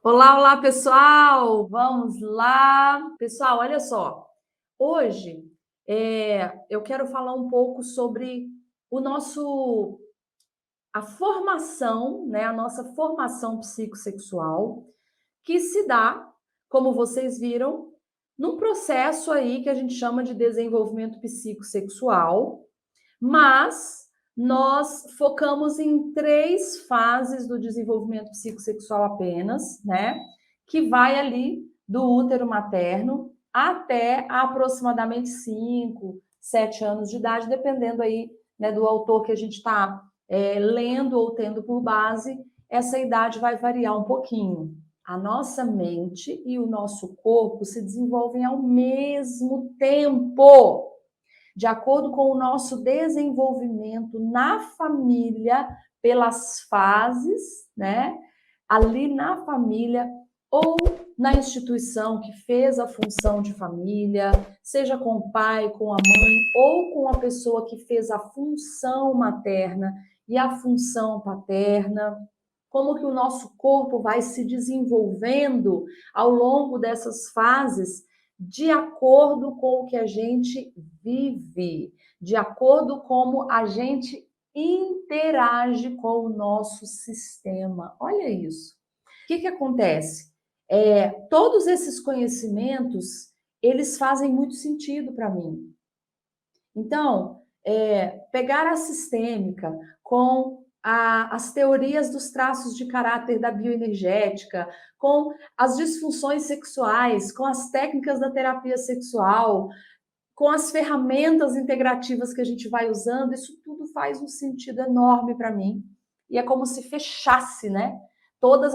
Olá, olá, pessoal! Vamos lá! Pessoal, olha só. Hoje, eu quero falar um pouco sobre o nosso a formação, né, a nossa formação psicossexual, que se dá, como vocês viram, num processo aí que a gente chama de desenvolvimento psicossexual, mas nós focamos em 3 fases do desenvolvimento psicossexual apenas, né, que vai ali do útero materno até aproximadamente 5, 7 anos de idade, dependendo aí, né, do autor que a gente está lendo ou tendo por base, essa idade vai variar um pouquinho. A nossa mente e o nosso corpo se desenvolvem ao mesmo tempo, de acordo com o nosso desenvolvimento na família, pelas fases, né? Ali na família ou na instituição que fez a função de família, seja com o pai, com a mãe ou com a pessoa que fez a função materna e a função paterna. Como que o nosso corpo vai se desenvolvendo ao longo dessas fases de acordo com o que a gente vive, de acordo com como a gente interage com o nosso sistema. Olha isso. O que acontece? Todos esses conhecimentos, eles fazem muito sentido para mim. Então, pegar a sistêmica com as teorias dos traços de caráter da bioenergética, com as disfunções sexuais, com as técnicas da terapia sexual, com as ferramentas integrativas que a gente vai usando, isso tudo faz um sentido enorme para mim. E é como se fechasse, né? Todas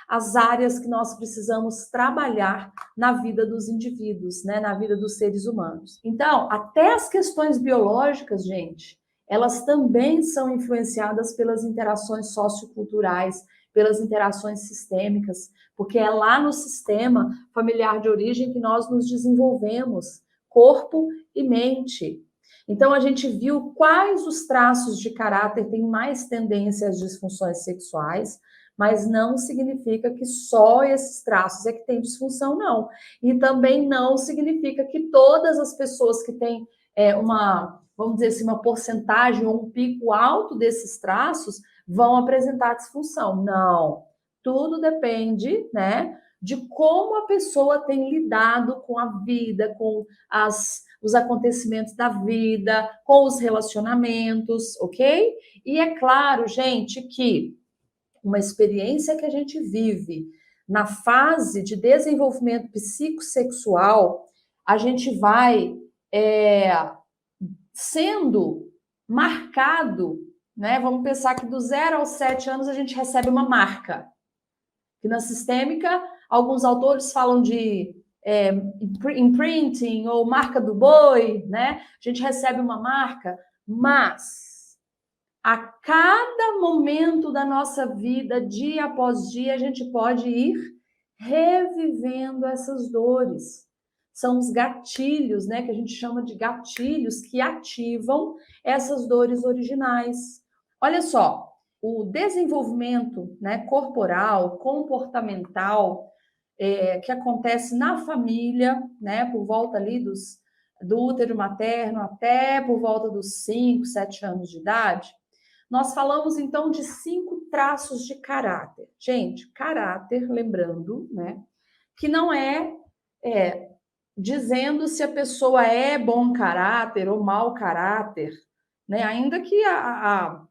as áreas que nós precisamos trabalhar na vida dos indivíduos, né? Na vida dos seres humanos. Então, até as questões biológicas, gente, elas também são influenciadas pelas interações socioculturais, pelas interações sistêmicas, porque é lá no sistema familiar de origem que nós nos desenvolvemos, corpo e mente. Então, a gente viu quais os traços de caráter têm mais tendência às disfunções sexuais, mas não significa que só esses traços é que tem disfunção, não. E também não significa que todas as pessoas que têm vamos dizer assim, uma porcentagem ou um pico alto desses traços vão apresentar disfunção. Não. Tudo depende, né, de como a pessoa tem lidado com a vida, com os acontecimentos da vida, com os relacionamentos, ok? E é claro, gente, que uma experiência que a gente vive na fase de desenvolvimento psicossexual, a gente vai sendo marcado, né? Vamos pensar que do 0 aos 7 anos a gente recebe uma marca. Que na sistêmica, alguns autores falam de imprinting ou marca do boi, né? A gente recebe uma marca, mas a cada momento da nossa vida, dia após dia, a gente pode ir revivendo essas dores. São os gatilhos, né, que a gente chama de gatilhos que ativam essas dores originais. Olha só, o desenvolvimento, né, corporal, comportamental, que acontece na família, né, por volta ali do útero materno até por volta dos 5, 7 anos de idade, nós falamos então de 5 traços de caráter. Gente, caráter, lembrando, né, que não é dizendo se a pessoa é bom caráter ou mau caráter, né? Ainda que a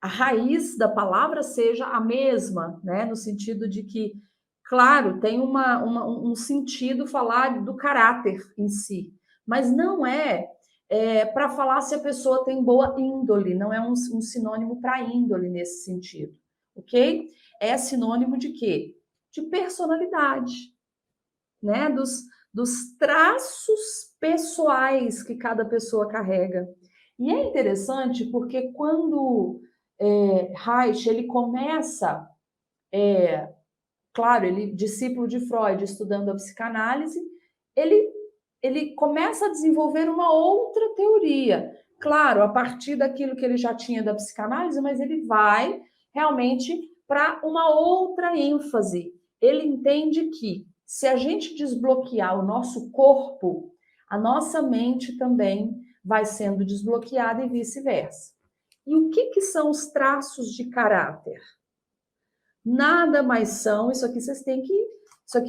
raiz da palavra seja a mesma, né? No sentido de que, claro, tem um sentido falar do caráter em si, mas não para falar se a pessoa tem boa índole, não é um sinônimo para índole nesse sentido, ok? É sinônimo de quê? De personalidade, né? Dos traços pessoais que cada pessoa carrega. E é interessante porque quando Reich ele começa, claro, ele discípulo de Freud, estudando a psicanálise, ele, ele começa a desenvolver uma outra teoria. Claro, a partir daquilo que ele já tinha da psicanálise, mas ele vai realmente para uma outra ênfase, ele entende que se a gente desbloquear o nosso corpo, a nossa mente também vai sendo desbloqueada e vice-versa. E o que são os traços de caráter? Nada mais são, isso aqui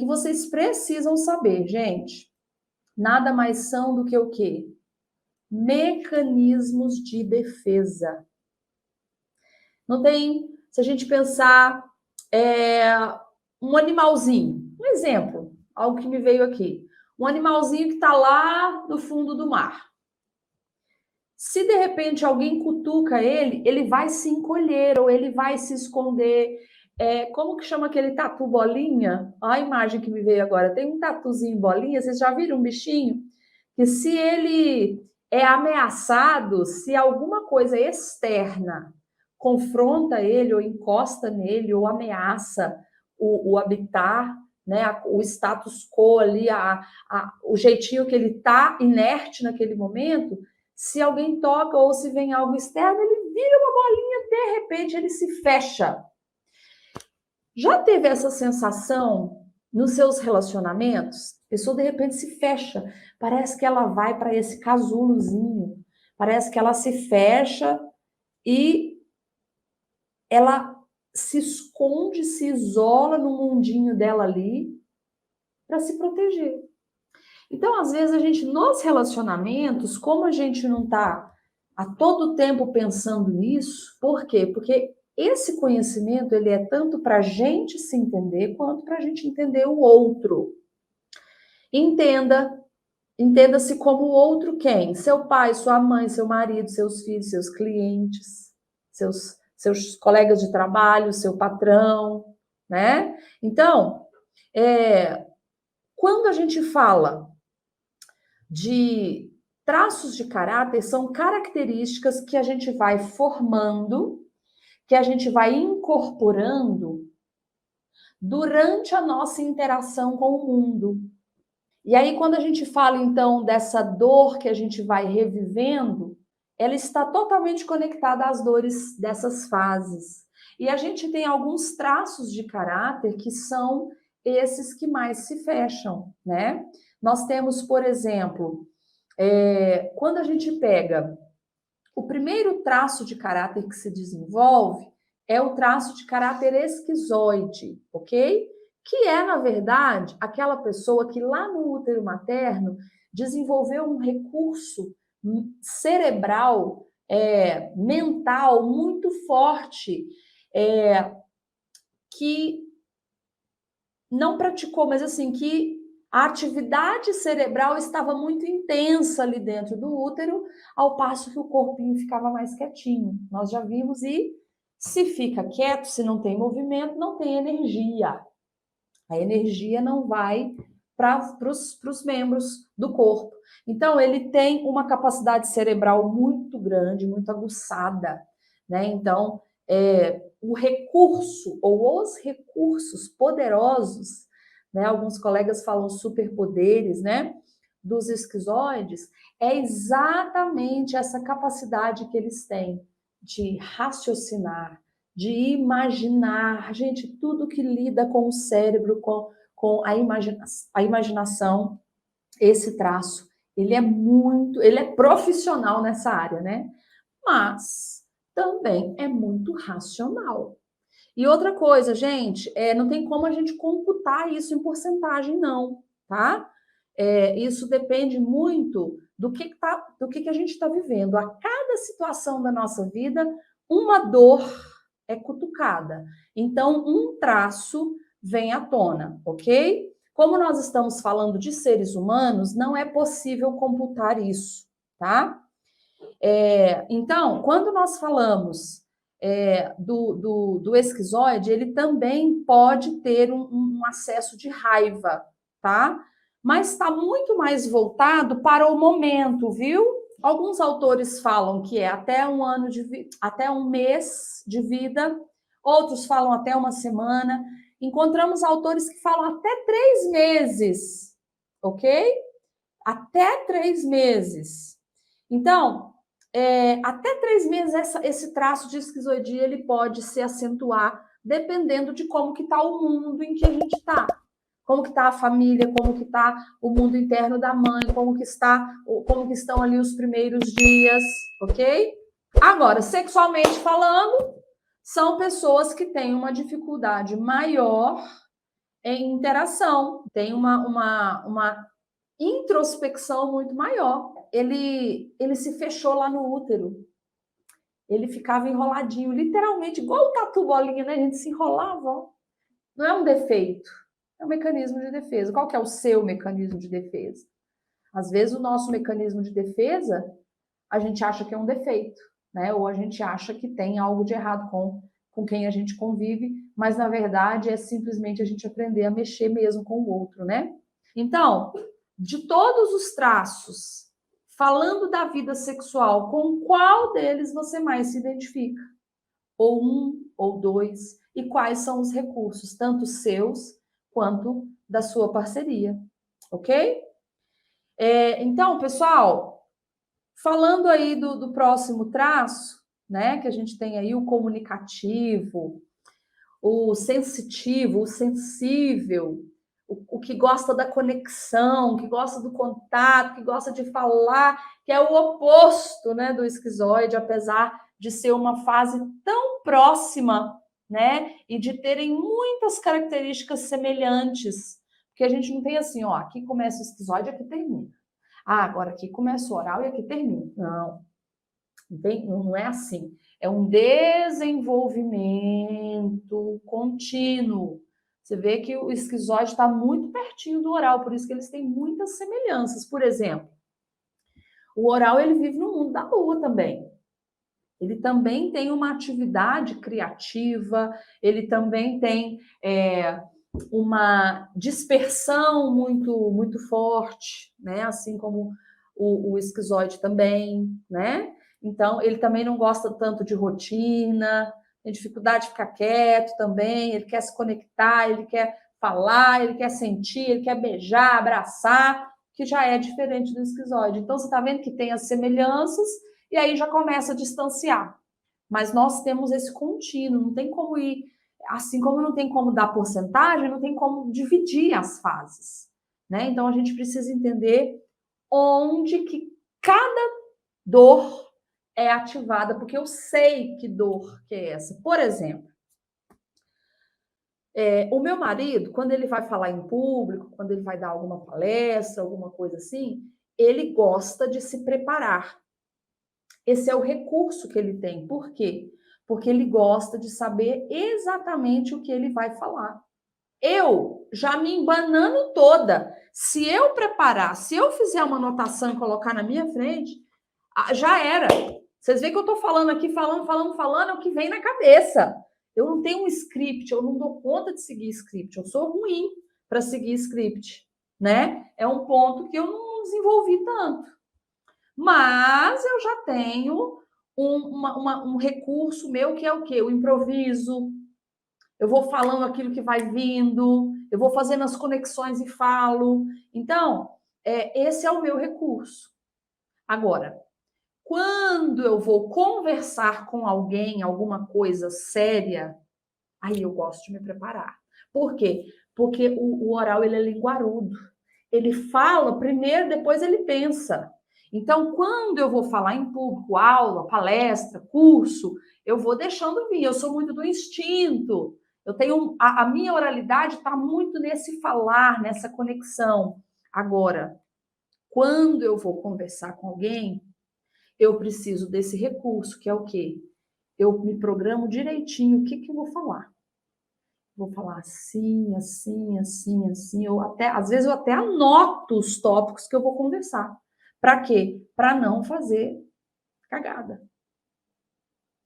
vocês precisam saber, gente. Nada mais são do que o quê? Mecanismos de defesa. Não tem, se a gente pensar um animalzinho, um exemplo, algo que me veio aqui. Um animalzinho que está lá no fundo do mar. Se de repente alguém cutuca ele, ele vai se encolher ou ele vai se esconder. Como que chama aquele tatu bolinha? Olha a imagem que me veio agora. Tem um tatuzinho bolinha, vocês já viram um bichinho? Que se ele é ameaçado, se alguma coisa externa confronta ele ou encosta nele ou ameaça o habitat, né, o status quo ali, o jeitinho que ele está inerte naquele momento, se alguém toca ou se vem algo externo, ele vira uma bolinha, de repente ele se fecha. Já teve essa sensação nos seus relacionamentos? A pessoa de repente se fecha, parece que ela vai para esse casulozinho, parece que ela se fecha e ela se esconde, se isola no mundinho dela ali para se proteger. Então, às vezes, a gente, nos relacionamentos, como a gente não está a todo tempo pensando nisso, por quê? Porque esse conhecimento, ele é tanto para a gente se entender, quanto para a gente entender o outro. Entenda-se como o outro quem? Seu pai, sua mãe, seu marido, seus filhos, seus clientes, seus colegas de trabalho, seu patrão, né? Então, quando a gente fala de traços de caráter, são características que a gente vai formando, que a gente vai incorporando durante a nossa interação com o mundo. E aí, quando a gente fala, então, dessa dor que a gente vai revivendo, ela está totalmente conectada às dores dessas fases. E a gente tem alguns traços de caráter que são esses que mais se fecham, né? Nós temos, por exemplo, quando a gente pega o primeiro traço de caráter que se desenvolve, é o traço de caráter esquizoide, ok? Que é, na verdade, aquela pessoa que lá no útero materno desenvolveu um recurso cerebral, mental muito forte, que não praticou, mas assim, que a atividade cerebral estava muito intensa ali dentro do útero, ao passo que o corpinho ficava mais quietinho. Nós já vimos, e se fica quieto, se não tem movimento, não tem energia. A energia não vai para os membros do corpo. Então, ele tem uma capacidade cerebral muito grande, muito aguçada, né? Então, o recurso ou os recursos poderosos, né? Alguns colegas falam superpoderes, né? Dos esquizoides, é exatamente essa capacidade que eles têm de raciocinar, de imaginar. Gente, tudo que lida com o cérebro, com a imaginação, esse traço, ele é profissional nessa área, né? Mas também é muito racional. E outra coisa, gente, não tem como a gente computar isso em porcentagem, não, tá? Isso depende muito do que a gente está vivendo. A cada situação da nossa vida, uma dor é cutucada. Então, um traço vem à tona, ok? Como nós estamos falando de seres humanos, não é possível computar isso, tá? Então, quando nós falamos do esquizoide, ele também pode ter um acesso de raiva, tá? Mas está muito mais voltado para o momento, viu? Alguns autores falam que é até até um mês de vida, outros falam até uma semana. Encontramos autores que falam até 3 meses, ok? Até 3 meses. Então, até 3 meses esse traço de esquizoidia ele pode se acentuar dependendo de como que está o mundo em que a gente está. Como que está a família, como que está o mundo interno da mãe, como que estão ali os primeiros dias, ok? Agora, sexualmente falando, são pessoas que têm uma dificuldade maior em interação, tem uma introspecção muito maior. Ele se fechou lá no útero. Ele ficava enroladinho, literalmente, igual o tatu bolinha, né? A gente se enrolava. Ó. Não é um defeito, é um mecanismo de defesa. Qual que é o seu mecanismo de defesa? Às vezes o nosso mecanismo de defesa, a gente acha que é um defeito, né? Ou a gente acha que tem algo de errado com quem a gente convive, mas na verdade é simplesmente a gente aprender a mexer mesmo com o outro, né? Então, de todos os traços, falando da vida sexual, com qual deles você mais se identifica? Ou um, ou dois? E quais são os recursos, tanto seus quanto da sua parceria, ok? Então, pessoal, falando aí do próximo traço, né, que a gente tem aí o comunicativo, o sensitivo, o sensível, o que gosta da conexão, que gosta do contato, que gosta de falar, que é o oposto, né, do esquizoide, apesar de ser uma fase tão próxima, né, e de terem muitas características semelhantes, porque a gente não tem assim, ó, aqui começa o esquizoide, aqui termina. Ah, agora aqui começa o oral e aqui termina. Não é assim. É um desenvolvimento contínuo. Você vê que o esquizoide está muito pertinho do oral, por isso que eles têm muitas semelhanças. Por exemplo, o oral ele vive no mundo da lua também. Ele também tem uma atividade criativa, ele também tem uma dispersão muito forte, né? Assim como o esquizoide também, né? Então, ele também não gosta tanto de rotina, tem dificuldade de ficar quieto também, ele quer se conectar, ele quer falar, ele quer sentir, ele quer beijar, abraçar, que já é diferente do esquizoide. Então, você está vendo que tem as semelhanças e aí já começa a distanciar. Mas nós temos esse contínuo, não tem como ir, assim como não tem como dar porcentagem, não tem como dividir as fases, né? Então a gente precisa entender onde que cada dor é ativada, porque eu sei que dor que é essa. Por exemplo, o meu marido, quando ele vai falar em público, quando ele vai dar alguma palestra, alguma coisa assim, ele gosta de se preparar. Esse é o recurso que ele tem. Por quê? Porque ele gosta de saber exatamente o que ele vai falar. Eu já me embanando toda. Se eu preparar, se eu fizer uma anotação e colocar na minha frente, já era. Vocês veem que eu estou falando aqui, falando, é o que vem na cabeça. Eu não tenho um script, eu não dou conta de seguir script. Eu sou ruim para seguir script, né? É um ponto que eu não desenvolvi tanto. Mas eu já tenho um recurso meu que é o quê? O improviso. Eu vou falando aquilo que vai vindo, eu vou fazendo as conexões e falo. Então, esse é o meu recurso. Agora, quando eu vou conversar com alguém, alguma coisa séria, aí eu gosto de me preparar. Por quê? Porque o oral ele é linguarudo. Ele fala primeiro, depois ele pensa. Então, quando eu vou falar em público, aula, palestra, curso, eu vou deixando vir. Eu sou muito do instinto. Eu tenho a minha oralidade está muito nesse falar, nessa conexão. Agora, quando eu vou conversar com alguém, eu preciso desse recurso, que é o quê? Eu me programo direitinho o que eu vou falar. Vou falar assim, assim, assim, assim. Às vezes eu até anoto os tópicos que eu vou conversar. Para quê? Para não fazer cagada.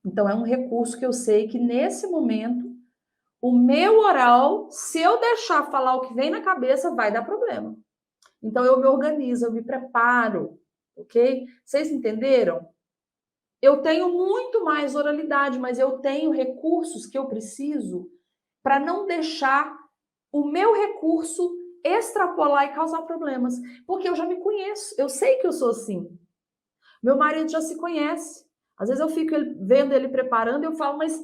Então é um recurso que eu sei que nesse momento o meu oral, se eu deixar falar o que vem na cabeça, vai dar problema. Então eu me organizo, eu me preparo, ok? Vocês entenderam? Eu tenho muito mais oralidade, mas eu tenho recursos que eu preciso para não deixar o meu recurso extrapolar e causar problemas. Porque eu já me conheço, eu sei que eu sou assim. Meu marido já se conhece. Às vezes eu fico vendo ele preparando e eu falo, mas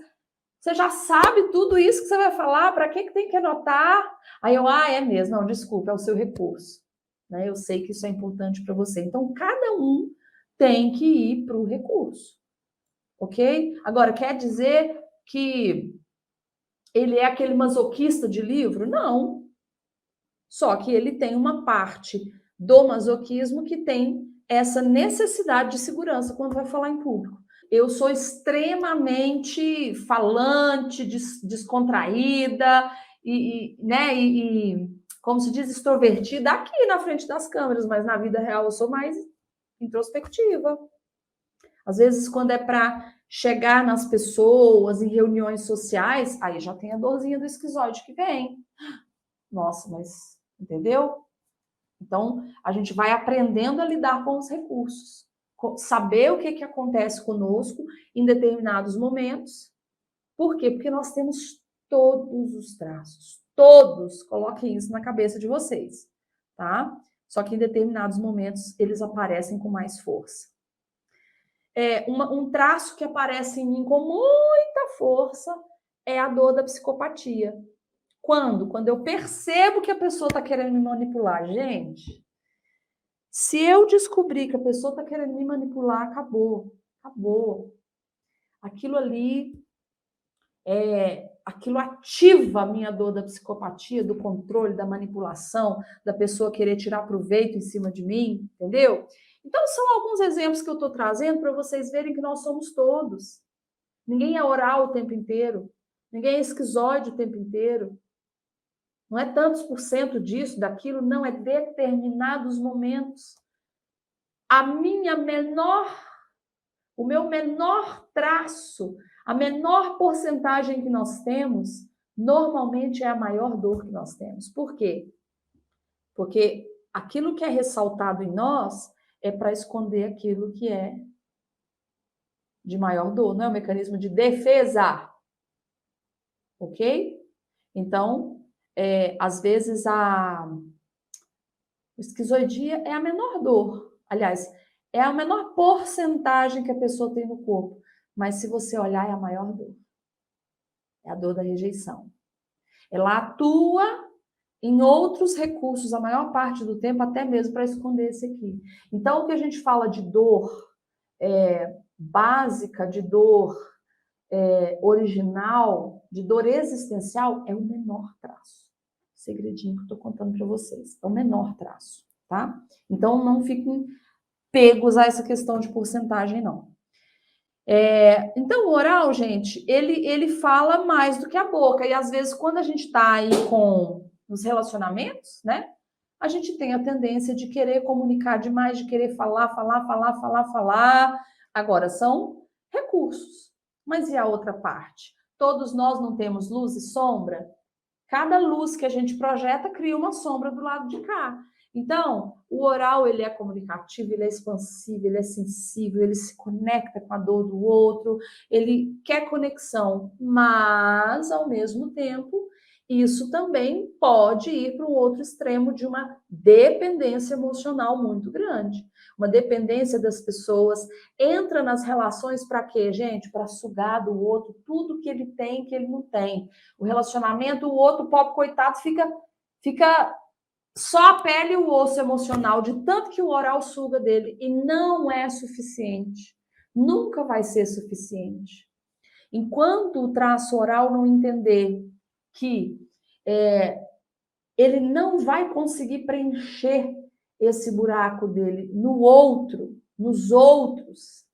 Você já sabe tudo isso que você vai falar? Para que tem que anotar? Aí eu, é mesmo, não, desculpa, é o seu recurso. Né? Eu sei que isso é importante para você. Então, cada um tem que ir para o recurso. Ok? Agora, quer dizer que ele é aquele masoquista de livro? Não. Só que ele tem uma parte do masoquismo que tem essa necessidade de segurança quando vai falar em público. Eu sou extremamente falante, descontraída e, como se diz, extrovertida aqui na frente das câmeras, mas na vida real eu sou mais introspectiva. Às vezes, quando é para chegar nas pessoas, em reuniões sociais, aí já tem a dorzinha do esquizoide que vem. Nossa, mas entendeu? Então, a gente vai aprendendo a lidar com os recursos, saber o que acontece conosco em determinados momentos. Por quê? Porque nós temos todos os traços, todos. Coloquem isso na cabeça de vocês, tá? Só que em determinados momentos eles aparecem com mais força. Um traço que aparece em mim com muita força é a dor da psicopatia. Quando? Quando eu percebo que a pessoa está querendo me manipular. Gente, se eu descobrir que a pessoa está querendo me manipular, acabou. Acabou. Aquilo ali, aquilo ativa a minha dor da psicopatia, do controle, da manipulação, da pessoa querer tirar proveito em cima de mim, entendeu? Então, são alguns exemplos que eu estou trazendo para vocês verem que nós somos todos. Ninguém é oral o tempo inteiro. Ninguém é esquizoide o tempo inteiro. Não é tantos por cento disso, daquilo, não, é determinados momentos. O meu menor traço, a menor porcentagem que nós temos, normalmente é a maior dor que nós temos. Por quê? Porque aquilo que é ressaltado em nós é para esconder aquilo que é de maior dor, não é um mecanismo de defesa. Ok? Então, às vezes a esquizoidia é a menor dor. Aliás, é a menor porcentagem que a pessoa tem no corpo. Mas se você olhar, é a maior dor. É a dor da rejeição. Ela atua em outros recursos, a maior parte do tempo, até mesmo para esconder esse aqui. Então, o que a gente fala de dor básica, de dor original, de dor existencial, é o menor traço. Segredinho que eu estou contando para vocês. É o menor traço, tá? Então, não fiquem pegos a essa questão de porcentagem, não. Então, o oral, gente, ele fala mais do que a boca. E, às vezes, quando a gente está aí nos relacionamentos, né? A gente tem a tendência de querer comunicar demais, de querer falar. Agora, são recursos. Mas e a outra parte? Todos nós não temos luz e sombra? Cada luz que a gente projeta cria uma sombra do lado de cá. Então, o oral, ele é comunicativo, ele é expansivo, ele é sensível, ele se conecta com a dor do outro, ele quer conexão, mas, ao mesmo tempo, isso também pode ir para um outro extremo de uma dependência emocional muito grande. Uma dependência das pessoas, entra nas relações para quê, gente? Para sugar do outro tudo que ele tem, que ele não tem. O relacionamento, o outro pobre coitado fica só a pele e o osso emocional, de tanto que o oral suga dele, e não é suficiente. Nunca vai ser suficiente. Enquanto o traço oral não entender que ele não vai conseguir preencher esse buraco dele no outro, nos outros,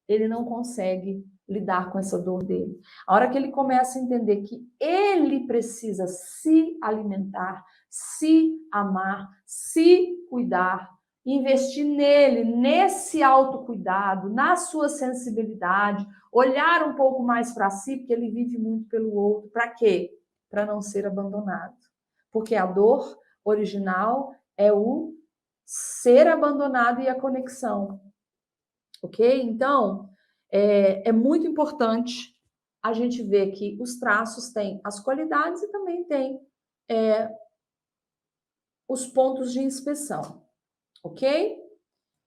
ele não consegue lidar com essa dor dele. A hora que ele começa a entender que ele precisa se alimentar, se amar, se cuidar, investir nele, nesse autocuidado, na sua sensibilidade, olhar um pouco mais para si, porque ele vive muito pelo outro. Para quê? Para não ser abandonado. Porque a dor original é o ser abandonado e a conexão. Ok? Então, é muito importante a gente ver que os traços têm as qualidades e também têm os pontos de inspeção. Ok?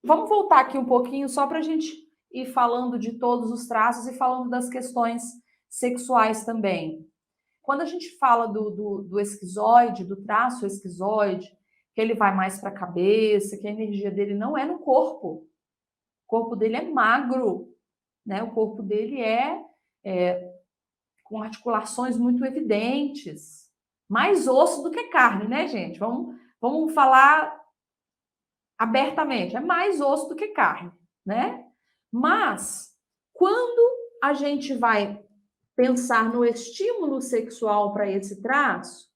Vamos voltar aqui um pouquinho só para a gente ir falando de todos os traços e falando das questões sexuais também. Quando a gente fala do esquizoide, do traço esquizoide, que ele vai mais para a cabeça, que a energia dele não é no corpo. O corpo dele é magro, né? O corpo dele é com articulações muito evidentes. Mais osso do que carne, né, gente? Vamos falar abertamente. É mais osso do que carne, né? Mas, quando a gente vai pensar no estímulo sexual para esse traço,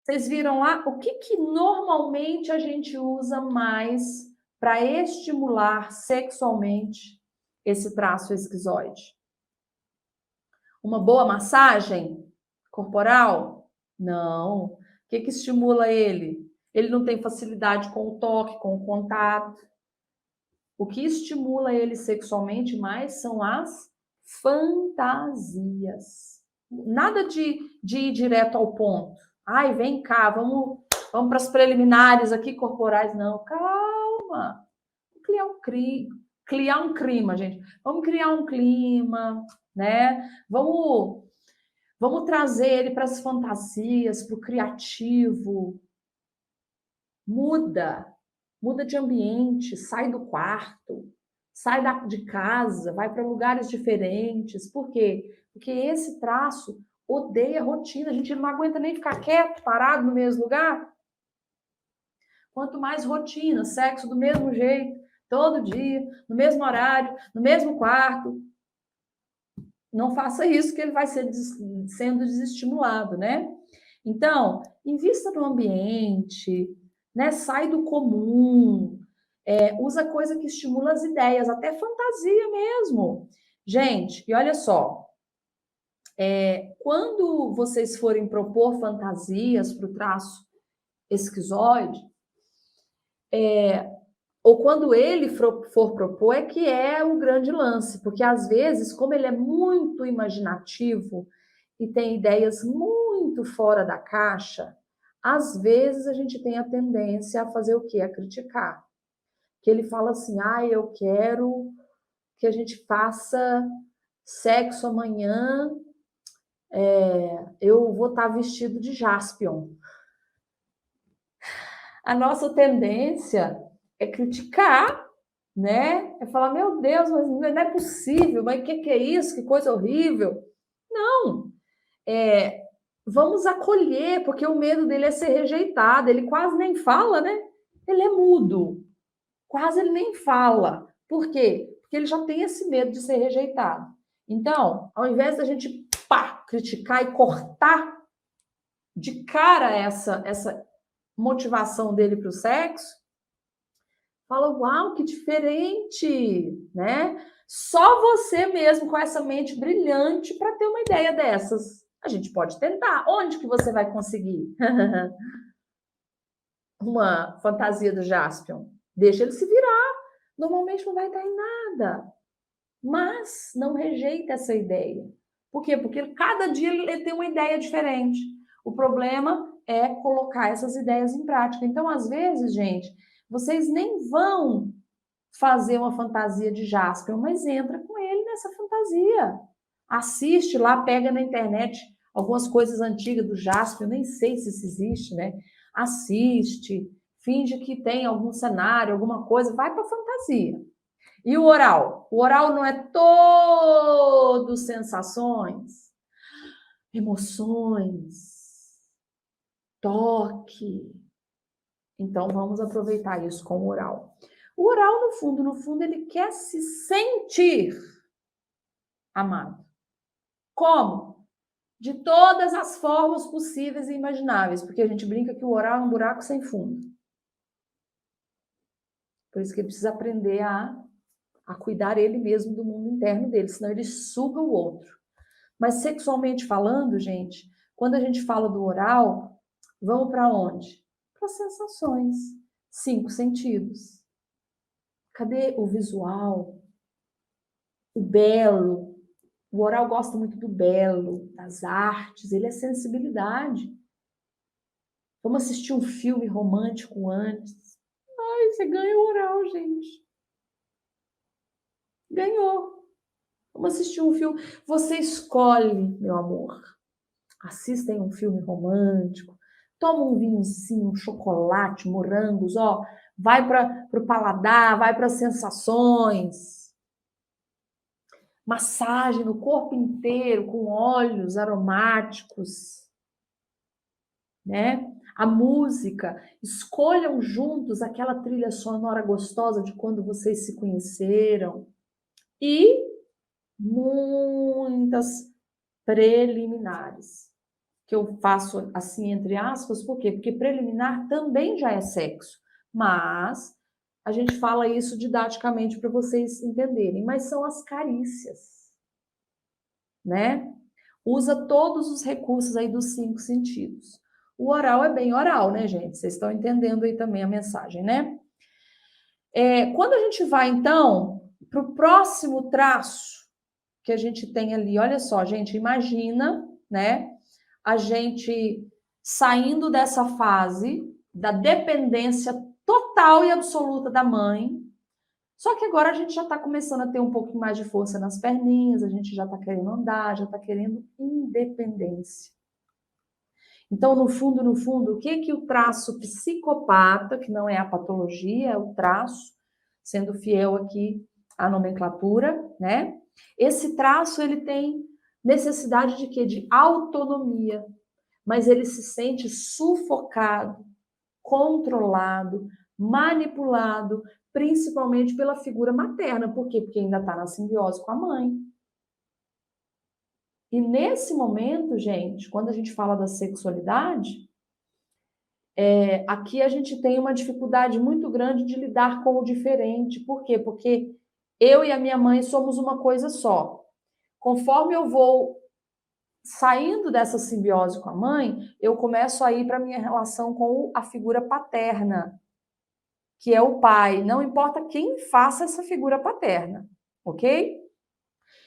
vocês viram lá o que normalmente a gente usa mais para estimular sexualmente esse traço esquizoide? Uma boa massagem corporal? Não. O que estimula ele? Ele não tem facilidade com o toque, com o contato. O que estimula ele sexualmente mais são as fantasias. Nada de ir direto ao ponto. Ai, vem cá, vamos para as preliminares aqui corporais. Não, calma. Criar um clima, gente. Vamos criar um clima, né? Vamos trazer ele para as fantasias, para o criativo. Muda de ambiente, sai do quarto, sai de casa, vai para lugares diferentes. Por quê? Porque esse traço odeia rotina, a gente não aguenta nem ficar quieto, parado no mesmo lugar. Quanto mais rotina, sexo do mesmo jeito, todo dia, no mesmo horário, no mesmo quarto, não faça isso que ele vai sendo desestimulado, né? Então, invista no ambiente, né? Sai do comum, usa coisa que estimula as ideias, até fantasia mesmo. Gente, e olha só, quando vocês forem propor fantasias para o traço esquizoide, ou quando ele for propor, é que é o grande lance, porque às vezes, como ele é muito imaginativo e tem ideias muito fora da caixa, às vezes a gente tem a tendência a fazer o quê? A criticar. Que ele fala assim, eu quero que a gente faça sexo amanhã, eu vou estar vestido de jaspion. A nossa tendência é criticar, né? É falar, meu Deus, mas não é possível, mas o que é isso? Que coisa horrível. Não, vamos acolher, porque o medo dele é ser rejeitado, ele quase nem fala, né? Ele é mudo, quase ele nem fala. Por quê? Porque ele já tem esse medo de ser rejeitado. Então, ao invés da gente criticar e cortar de cara essa motivação dele para o sexo, fala, uau, que diferente, né? Só você mesmo com essa mente brilhante para ter uma ideia dessas. A gente pode tentar. Onde que você vai conseguir uma fantasia do Jaspion? Deixa ele se virar. Normalmente não vai dar em nada. Mas não rejeita essa ideia. Por quê? Porque cada dia ele tem uma ideia diferente. O problema é colocar essas ideias em prática. Então, às vezes, gente, vocês nem vão fazer uma fantasia de Jaspion, mas entra com ele nessa fantasia. Assiste lá, pega na internet algumas coisas antigas do Jaspion, nem sei se isso existe, né? Assiste, finge que tem algum cenário, alguma coisa, vai para a fantasia. E o oral? O oral não é todo sensações, emoções, toque. Então, vamos aproveitar isso com o oral. O oral, no fundo, ele quer se sentir amado. Como? De todas as formas possíveis e imagináveis, porque a gente brinca que o oral é um buraco sem fundo. Por isso que ele precisa aprender a cuidar ele mesmo do mundo interno dele, senão ele suga o outro. Mas sexualmente falando, gente, quando a gente fala do oral, vamos para onde? Para as sensações, 5 sentidos. Cadê o visual, o belo? O oral gosta muito do belo, das artes, ele é sensibilidade. Vamos assistir um filme romântico antes. Ai, você ganha o oral, gente. Ganhou. Vamos assistir um filme. Você escolhe, meu amor. Assistem um filme romântico, toma um vinhozinho, um chocolate, morangos, ó, vai para o paladar, vai para as sensações. Massagem no corpo inteiro com óleos aromáticos, né? A música, escolham juntos aquela trilha sonora gostosa de quando vocês se conheceram e muitas preliminares, que eu faço assim entre aspas, por quê? Porque preliminar também já é sexo, mas a gente fala isso didaticamente para vocês entenderem, mas são as carícias, né? Usa todos os recursos aí dos 5 sentidos. O oral é bem oral, né, gente? Vocês estão entendendo aí também a mensagem, né? Quando a gente vai, então, para o próximo traço que a gente tem ali, olha só, gente, imagina, né? A gente saindo dessa fase da dependência total e absoluta da mãe. Só que agora a gente já está começando a ter um pouco mais de força nas perninhas, a gente já está querendo andar, já está querendo independência. Então, no fundo, o que o traço psicopata, que não é a patologia, é o traço, sendo fiel aqui à nomenclatura, né? Esse traço, ele tem necessidade de quê? De autonomia, mas ele se sente sufocado, controlado, manipulado, principalmente pela figura materna. Por quê? Porque ainda está na simbiose com a mãe. E nesse momento, gente, quando a gente fala da sexualidade, aqui a gente tem uma dificuldade muito grande de lidar com o diferente. Por quê? Porque eu e a minha mãe somos uma coisa só. Conforme eu vou saindo dessa simbiose com a mãe, eu começo a ir para a minha relação com a figura paterna, que é o pai. Não importa quem faça essa figura paterna, ok?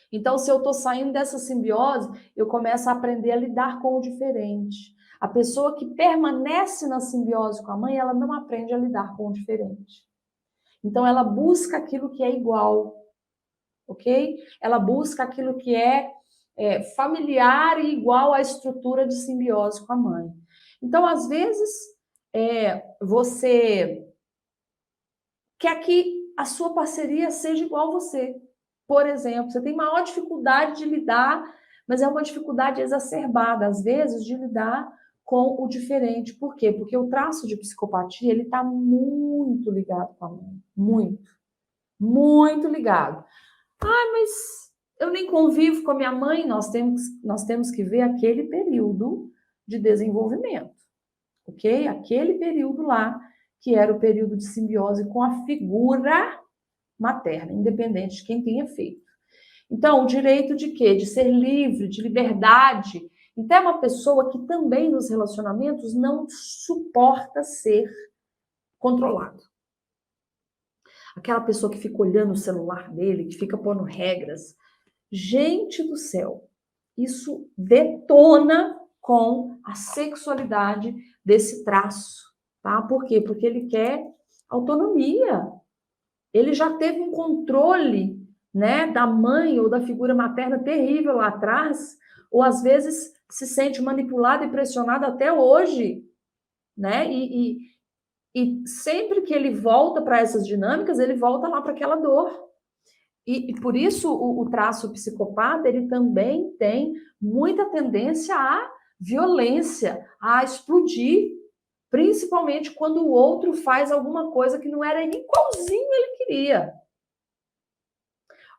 Então, se eu estou saindo dessa simbiose, eu começo a aprender a lidar com o diferente. A pessoa que permanece na simbiose com a mãe, ela não aprende a lidar com o diferente. Então, ela busca aquilo que é igual, ok? Ela busca aquilo que é familiar e igual à estrutura de simbiose com a mãe. Então, às vezes, você quer que a sua parceria seja igual a você. Por exemplo, você tem maior dificuldade de lidar, mas é uma dificuldade exacerbada, às vezes, de lidar com o diferente. Por quê? Porque o traço de psicopatia, ele está muito ligado com a mãe. Muito. Muito ligado. Ah, mas eu nem convivo com a minha mãe. Nós temos que ver aquele período de desenvolvimento, ok? Aquele período lá, que era o período de simbiose com a figura materna, independente de quem tenha feito. Então, o direito de quê? De ser livre, de liberdade. Então, é uma pessoa que também nos relacionamentos não suporta ser controlado. Aquela pessoa que fica olhando o celular dele, que fica pondo regras. Gente do céu, isso detona com a sexualidade desse traço, tá? Por quê? Porque ele quer autonomia. Ele já teve um controle, né, da mãe ou da figura materna terrível lá atrás, ou às vezes se sente manipulado e pressionado até hoje, né? E sempre que ele volta para essas dinâmicas, ele volta lá para aquela dor. E por isso o traço psicopata, ele também tem muita tendência à violência, a explodir, principalmente quando o outro faz alguma coisa que não era igualzinho ele queria.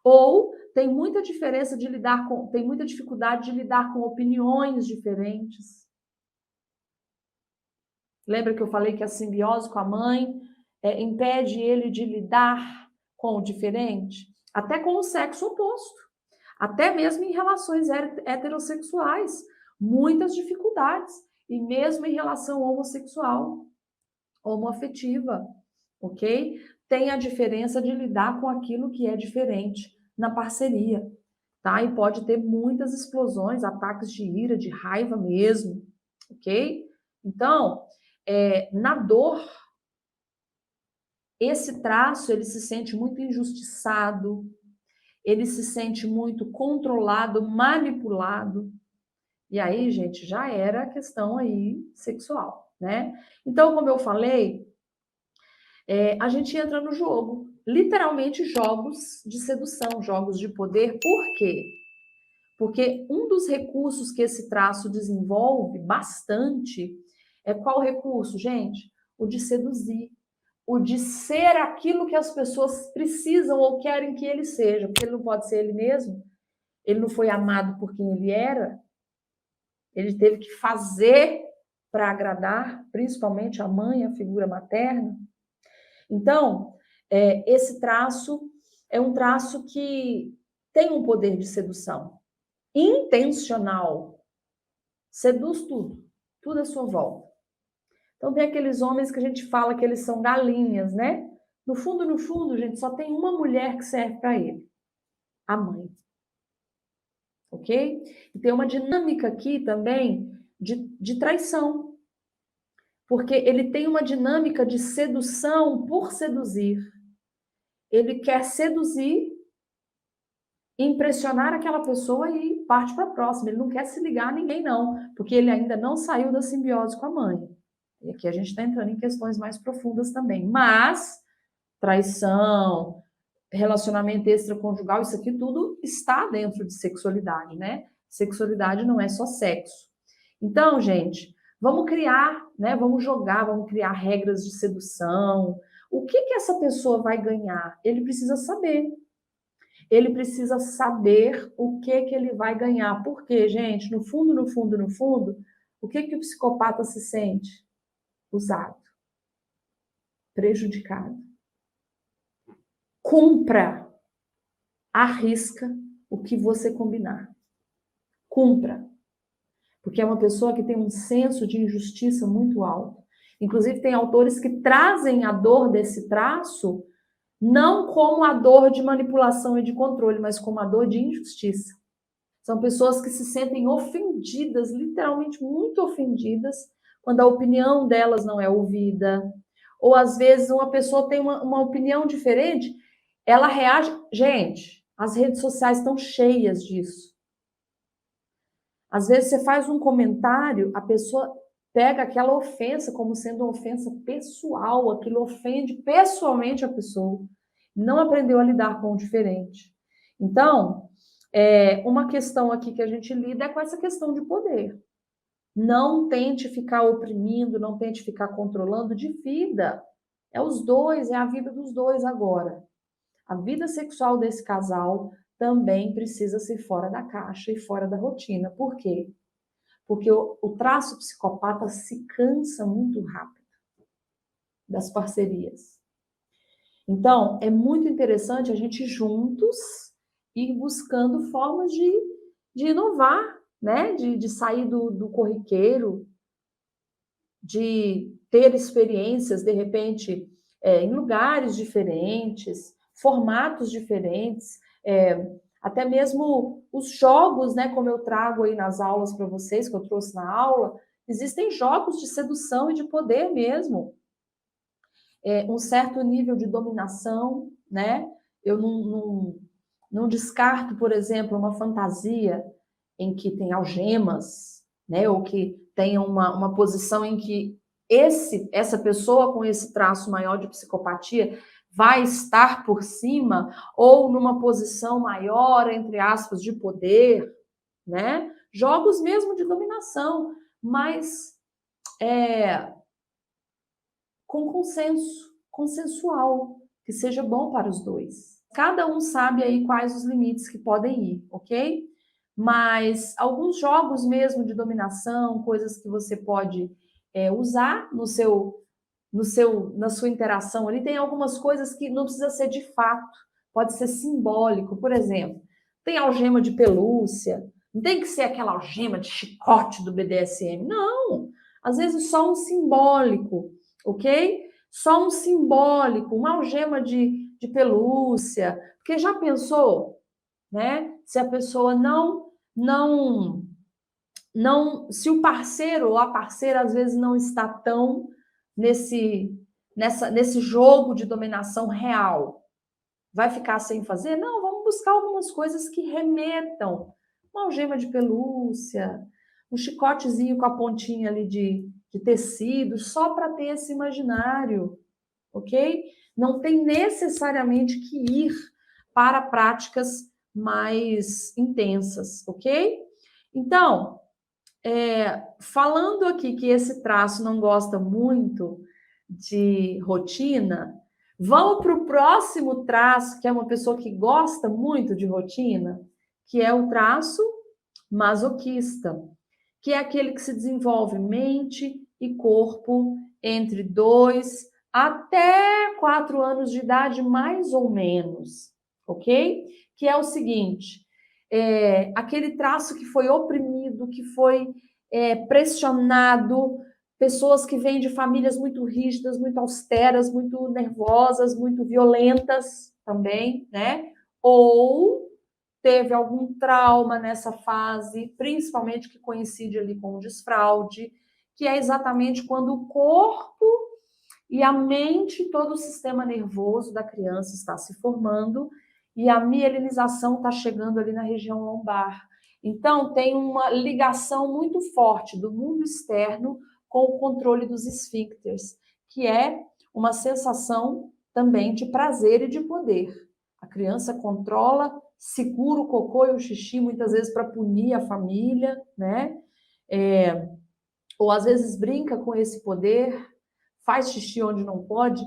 Ou tem muita diferença de lidar com, tem muita dificuldade de lidar com opiniões diferentes. Lembra que eu falei que a simbiose com a mãe impede ele de lidar com o diferente? Até com o sexo oposto. Até mesmo em relações heterossexuais. Muitas dificuldades. E mesmo em relação homossexual, homoafetiva, ok? Tem a diferença de lidar com aquilo que é diferente na parceria, tá? E pode ter muitas explosões, ataques de ira, de raiva mesmo, ok? Então, na dor, esse traço, ele se sente muito injustiçado, ele se sente muito controlado, manipulado. E aí, gente, já era a questão aí sexual, né? Então, como eu falei, a gente entra no jogo. Literalmente jogos de sedução, jogos de poder. Por quê? Porque um dos recursos que esse traço desenvolve bastante é qual recurso, gente? O de seduzir, o de ser aquilo que as pessoas precisam ou querem que ele seja, porque ele não pode ser ele mesmo, ele não foi amado por quem ele era, ele teve que fazer para agradar, principalmente a mãe, a figura materna. Então, esse traço é um traço que tem um poder de sedução intencional, seduz tudo, tudo à sua volta. Então tem aqueles homens que a gente fala que eles são galinhas, né? No fundo, gente, só tem uma mulher que serve para ele, a mãe. Ok? E tem uma dinâmica aqui também de traição, porque ele tem uma dinâmica de sedução por seduzir. Ele quer seduzir, impressionar aquela pessoa e parte para a próxima. Ele não quer se ligar a ninguém, não, porque ele ainda não saiu da simbiose com a mãe. E aqui a gente está entrando em questões mais profundas também. Mas traição, relacionamento extraconjugal, isso aqui tudo está dentro de sexualidade, né? Sexualidade não é só sexo. Então, gente, vamos criar, né? Vamos jogar, vamos criar regras de sedução. O que que essa pessoa vai ganhar? Ele precisa saber. Ele precisa saber o que que ele vai ganhar. Porque, gente, no fundo, o que que o psicopata se sente? Usado, prejudicado. Cumpra, arrisca o que você combinar. Cumpra. Porque é uma pessoa que tem um senso de injustiça muito alto. Inclusive, tem autores que trazem a dor desse traço não como a dor de manipulação e de controle, mas como a dor de injustiça. São pessoas que se sentem ofendidas, literalmente muito ofendidas, quando a opinião delas não é ouvida. Ou, às vezes, uma pessoa tem uma opinião diferente, ela reage... Gente, as redes sociais estão cheias disso. Às vezes você faz um comentário, a pessoa pega aquela ofensa como sendo uma ofensa pessoal, aquilo ofende pessoalmente a pessoa. Não aprendeu a lidar com o diferente. Então, uma questão aqui que a gente lida é com essa questão de poder. Não tente ficar oprimindo, não tente ficar controlando, divida. É os dois, é a vida dos dois agora. A vida sexual desse casal também precisa ser fora da caixa e fora da rotina. Por quê? Porque o traço psicopata se cansa muito rápido das parcerias. Então, é muito interessante a gente juntos ir buscando formas de inovar, né? De sair do corriqueiro, de ter experiências, de repente, em lugares diferentes, formatos diferentes, até mesmo os jogos, né, como eu trago aí nas aulas para vocês, que eu trouxe na aula, existem jogos de sedução e de poder mesmo. Um certo nível de dominação, né? Eu não descarto, por exemplo, uma fantasia em que tem algemas, né? Ou que tenha uma posição em que essa pessoa com esse traço maior de psicopatia vai estar por cima, ou numa posição maior, entre aspas, de poder, né? Jogos mesmo de dominação, mas com consensual, que seja bom para os dois. Cada um sabe aí quais os limites que podem ir, ok? Mas alguns jogos mesmo de dominação, coisas que você pode usar na sua interação ali, tem algumas coisas que não precisa ser de fato, pode ser simbólico. Por exemplo, tem algema de pelúcia, não tem que ser aquela algema de chicote do BDSM, não. Às vezes só um simbólico, ok? Só um simbólico, uma algema de pelúcia, porque já pensou, né? Se a pessoa se o parceiro ou a parceira às vezes não está tão nesse jogo de dominação real, vai ficar sem fazer? Não, vamos buscar algumas coisas que remetam. Uma algema de pelúcia, um chicotezinho com a pontinha ali de tecido, só para ter esse imaginário, ok? Não tem necessariamente que ir para práticas mais intensas, ok? Então, falando aqui que esse traço não gosta muito de rotina, vamos para o próximo traço, que é uma pessoa que gosta muito de rotina, que é o traço masoquista, que é aquele que se desenvolve mente e corpo entre 2 até 4 anos de idade, mais ou menos, ok? Que é o seguinte, aquele traço que foi oprimido, que foi pressionado, pessoas que vêm de famílias muito rígidas, muito austeras, muito nervosas, muito violentas também, né? Ou teve algum trauma nessa fase, principalmente que coincide ali com o desfraude, que é exatamente quando o corpo e a mente, todo o sistema nervoso da criança está se formando e a mielinização está chegando ali na região lombar. Então, tem uma ligação muito forte do mundo externo com o controle dos esfíncteres, que é uma sensação também de prazer e de poder. A criança controla, segura o cocô e o xixi, muitas vezes para punir a família, né? Ou às vezes brinca com esse poder, faz xixi onde não pode,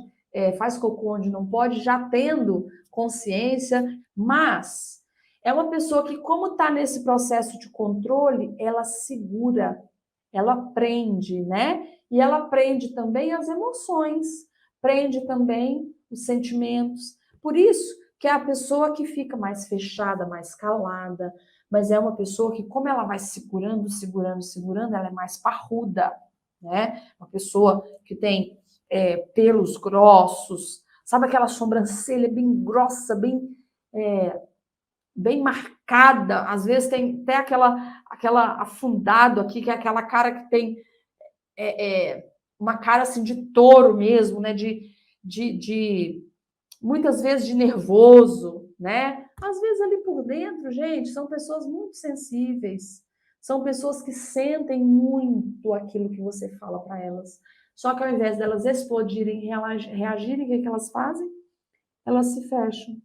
faz cocô onde não pode, já tendo consciência, mas é uma pessoa que, como está nesse processo de controle, ela segura, ela prende, né? E ela prende também as emoções, prende também os sentimentos. Por isso que é a pessoa que fica mais fechada, mais calada, mas é uma pessoa que, como ela vai segurando, segurando, segurando, ela é mais parruda, né? Uma pessoa que tem pelos grossos, sabe aquela sobrancelha bem grossa, bem marcada, às vezes tem até aquela afundado aqui, que é aquela cara que tem uma cara assim de touro mesmo, né? De muitas vezes de nervoso, né? Às vezes ali por dentro, gente, são pessoas muito sensíveis, são pessoas que sentem muito aquilo que você fala para elas. Só que ao invés delas explodirem, reagirem, o que elas fazem? Elas se fecham,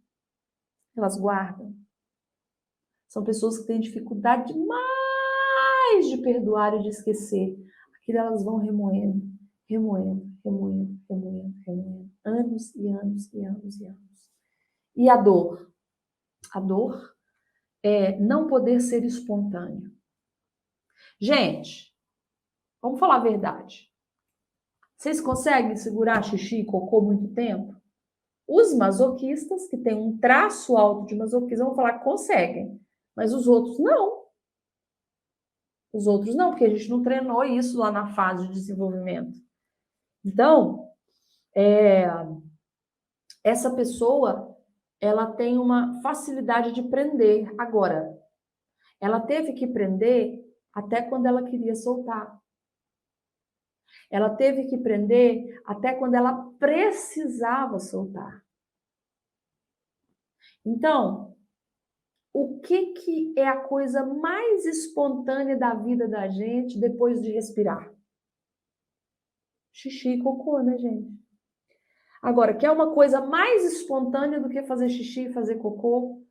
elas guardam. São pessoas que têm dificuldade demais de perdoar e de esquecer. Aquilo elas vão remoendo, remoendo, remoendo, remoendo, remoendo, anos e anos e anos e anos. E a dor? A dor é não poder ser espontâneo. Gente, vamos falar a verdade. Vocês conseguem segurar xixi e cocô muito tempo? Os masoquistas, que têm um traço alto de masoquismo, vão falar que conseguem. Mas os outros não. Os outros não, porque a gente não treinou isso lá na fase de desenvolvimento. Então, essa pessoa, ela tem uma facilidade de prender. Agora, ela teve que prender até quando ela queria soltar. Ela teve que prender até quando ela precisava soltar. Então, o que é a coisa mais espontânea da vida da gente depois de respirar? Xixi e cocô, né, gente? Agora, quer uma coisa mais espontânea do que fazer xixi e fazer cocô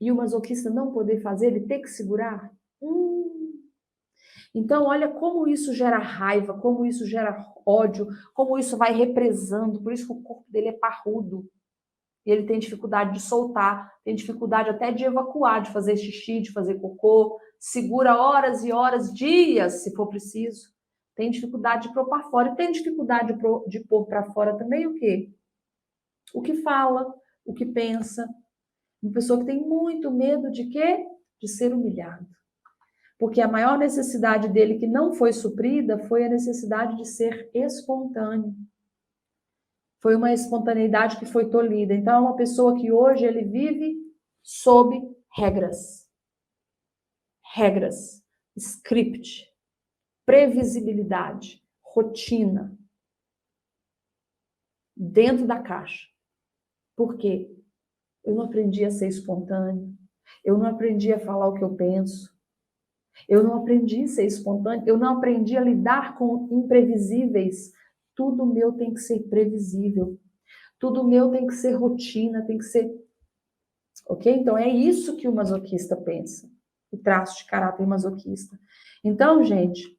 e o masoquista não poder fazer, ele ter que segurar? Então, olha como isso gera raiva, como isso gera ódio, como isso vai represando. Por isso que o corpo dele é parrudo. E ele tem dificuldade de soltar, tem dificuldade até de evacuar, de fazer xixi, de fazer cocô, segura horas e horas, dias, se for preciso. Tem dificuldade de pôr para fora e tem dificuldade de pôr para fora também o quê? O que fala, o que pensa. Uma pessoa que tem muito medo de quê? De ser humilhado. Porque a maior necessidade dele que não foi suprida foi a necessidade de ser espontâneo. Foi uma espontaneidade que foi tolhida. Então, é uma pessoa que hoje ele vive sob regras. Regras, script, previsibilidade, rotina. Dentro da caixa. Por quê? Eu não aprendi a ser espontâneo. Eu não aprendi a falar o que eu penso. Eu não aprendi a ser espontâneo. Eu não aprendi a lidar com imprevisíveis. Tudo meu tem que ser previsível. Tudo meu tem que ser rotina, tem que ser... Ok? Então, é isso que o masoquista pensa. O traço de caráter masoquista. Então, gente,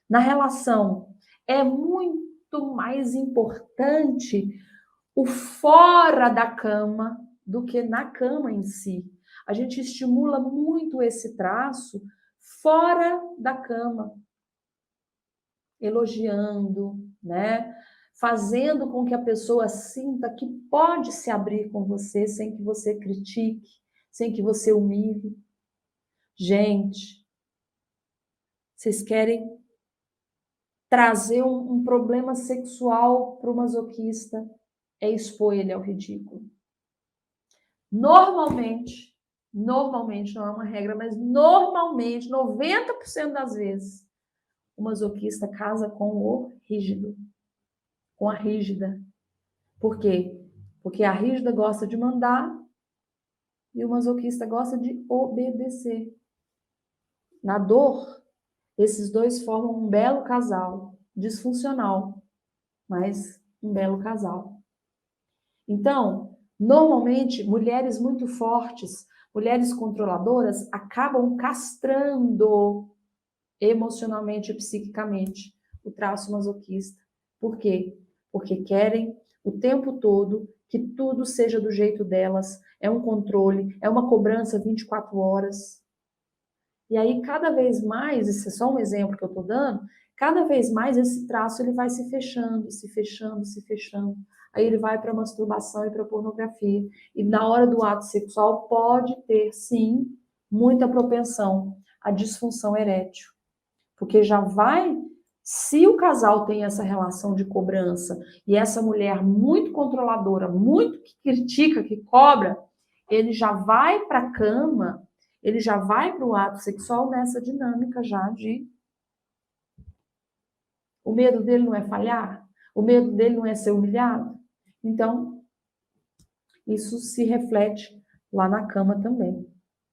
na relação, é muito mais importante o fora da cama do que na cama em si. A gente estimula muito esse traço fora da cama, elogiando, né? Fazendo com que a pessoa sinta que pode se abrir com você sem que você critique, sem que você humilhe. Gente, vocês querem trazer um problema sexual para o masoquista, é expor ele ao ridículo. Normalmente, não é uma regra, mas normalmente, 90% das vezes, o masoquista casa com o rígido, com a rígida. Por quê? Porque a rígida gosta de mandar e o masoquista gosta de obedecer. Na dor, esses dois formam um belo casal, disfuncional, mas um belo casal. Então, normalmente, mulheres muito fortes, mulheres controladoras, acabam castrando emocionalmente e psiquicamente o traço masoquista. Por quê? Porque querem o tempo todo que tudo seja do jeito delas, é um controle, é uma cobrança 24 horas. E aí, cada vez mais, esse é só um exemplo que eu estou dando, cada vez mais esse traço ele vai se fechando, se fechando, se fechando. Aí ele vai para a masturbação e para a pornografia. E na hora do ato sexual pode ter, sim, muita propensão à disfunção erétil. Porque já vai, se o casal tem essa relação de cobrança e essa mulher muito controladora, muito que critica, que cobra, ele já vai para a cama, ele já vai para o ato sexual nessa dinâmica já de... O medo dele não é falhar? O medo dele não é ser humilhado? Então, isso se reflete lá na cama também.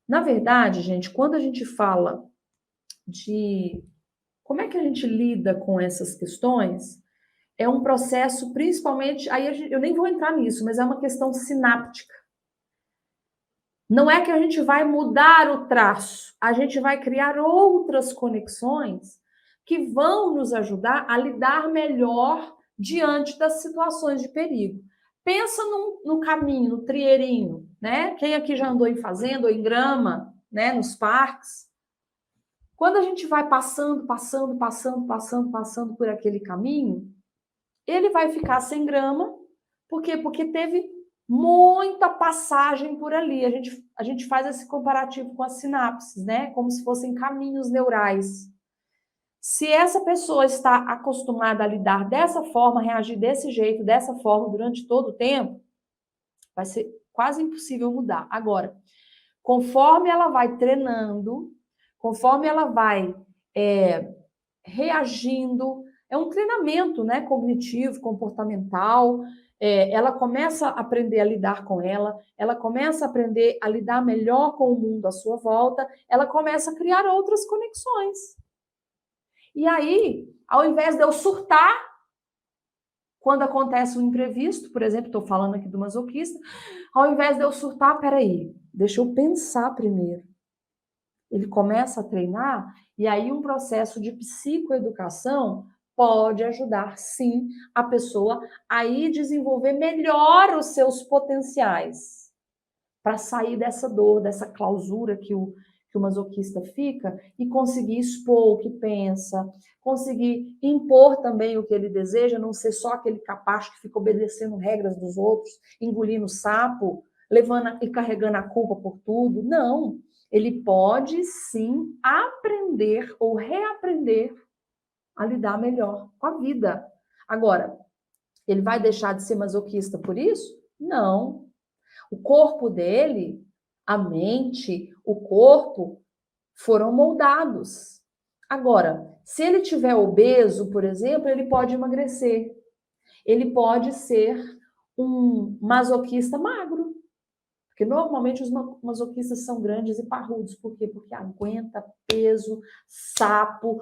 Na verdade, gente, quando a gente fala de como é que a gente lida com essas questões, é um processo principalmente, aí eu nem vou entrar nisso, mas é uma questão sináptica. Não é que a gente vai mudar o traço, a gente vai criar outras conexões que vão nos ajudar a lidar melhor diante das situações de perigo. Pensa no caminho, no trieirinho, né? Quem aqui já andou em fazenda ou em grama, né? Nos parques. Quando a gente vai passando por aquele caminho, ele vai ficar sem grama. Por quê? Porque teve muita passagem por ali. A gente faz esse comparativo com as sinapses, né? Como se fossem caminhos neurais. Se essa pessoa está acostumada a lidar dessa forma, reagir desse jeito, dessa forma, durante todo o tempo, vai ser quase impossível mudar. Agora, conforme ela vai treinando, conforme ela vai reagindo, é um treinamento, né, cognitivo, comportamental, ela começa a aprender a lidar com ela começa a aprender a lidar melhor com o mundo à sua volta, ela começa a criar outras conexões. E aí, ao invés de eu surtar, quando acontece um imprevisto, por exemplo, estou falando aqui do masoquista, ao invés de eu surtar, peraí, deixa eu pensar primeiro. Ele começa a treinar, e aí um processo de psicoeducação pode ajudar, sim, a pessoa a ir desenvolver melhor os seus potenciais para sair dessa dor, dessa clausura que o masoquista fica e conseguir expor o que pensa, conseguir impor também o que ele deseja, não ser só aquele capacho que fica obedecendo regras dos outros, engolindo sapo, levando e carregando a culpa por tudo. Não. Ele pode, sim, aprender ou reaprender a lidar melhor com a vida. Agora, ele vai deixar de ser masoquista por isso? Não. O corpo dele, a mente, o corpo foram moldados. Agora, se ele tiver obeso, por exemplo, ele pode emagrecer. Ele pode ser um masoquista magro. Porque normalmente os masoquistas são grandes e parrudos. Por quê? Porque aguenta peso, sapo,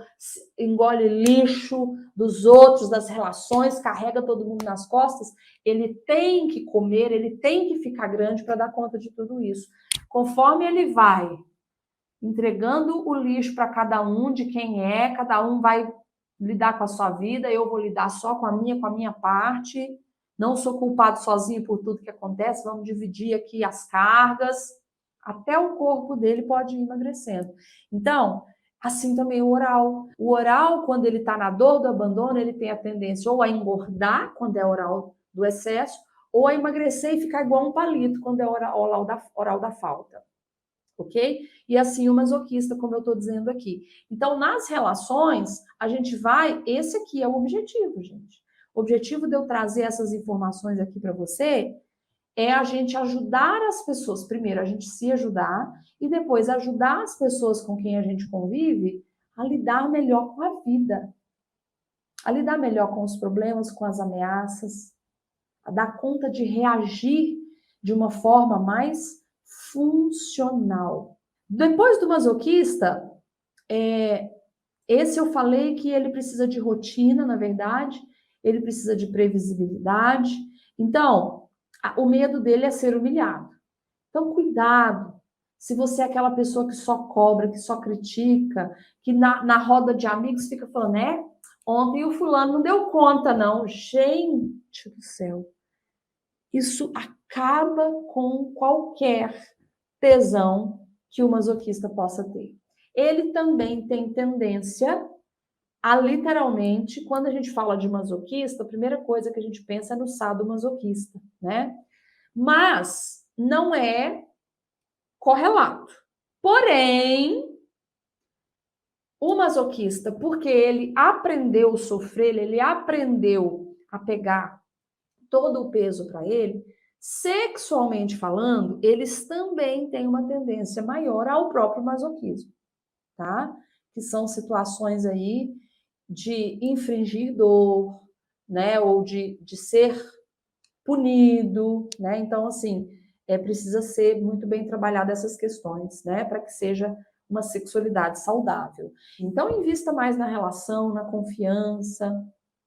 engole lixo dos outros, das relações, carrega todo mundo nas costas. Ele tem que comer, ele tem que ficar grande para dar conta de tudo isso. Conforme ele vai entregando o lixo para cada um, de quem é, cada um vai lidar com a sua vida, eu vou lidar só com a minha parte. Não sou culpado sozinho por tudo que acontece, vamos dividir aqui as cargas, até o corpo dele pode ir emagrecendo. Então, assim também o oral. O oral, quando ele está na dor do abandono, ele tem a tendência ou a engordar, quando é oral do excesso, ou a emagrecer e ficar igual um palito, quando é oral da falta. Ok? E assim o masoquista, como eu estou dizendo aqui. Então, nas relações, a gente vai... Esse aqui é o objetivo, gente. O objetivo de eu trazer essas informações aqui para você é a gente ajudar as pessoas, primeiro a gente se ajudar e depois ajudar as pessoas com quem a gente convive a lidar melhor com a vida, a lidar melhor com os problemas, com as ameaças, a dar conta de reagir de uma forma mais funcional. Depois do masoquista, esse eu falei que ele precisa de rotina, na verdade, ele precisa de previsibilidade. Então, o medo dele é ser humilhado. Então, cuidado. Se você é aquela pessoa que só cobra, que só critica, que na roda de amigos fica falando, ontem o fulano não deu conta, não. Gente do céu. Isso acaba com qualquer tesão que o masoquista possa ter. Ele também tem tendência a, literalmente, quando a gente fala de masoquista, a primeira coisa que a gente pensa é no sadomasoquista, né? Mas não é correlato. Porém, o masoquista, porque ele aprendeu a sofrer, ele aprendeu a pegar todo o peso para ele, sexualmente falando, eles também têm uma tendência maior ao próprio masoquismo, tá? Que são situações aí de infringir dor, né? Ou de ser punido, né? Então, assim, precisa ser muito bem trabalhada essas questões, né? Para que seja uma sexualidade saudável. Então, invista mais na relação, na confiança,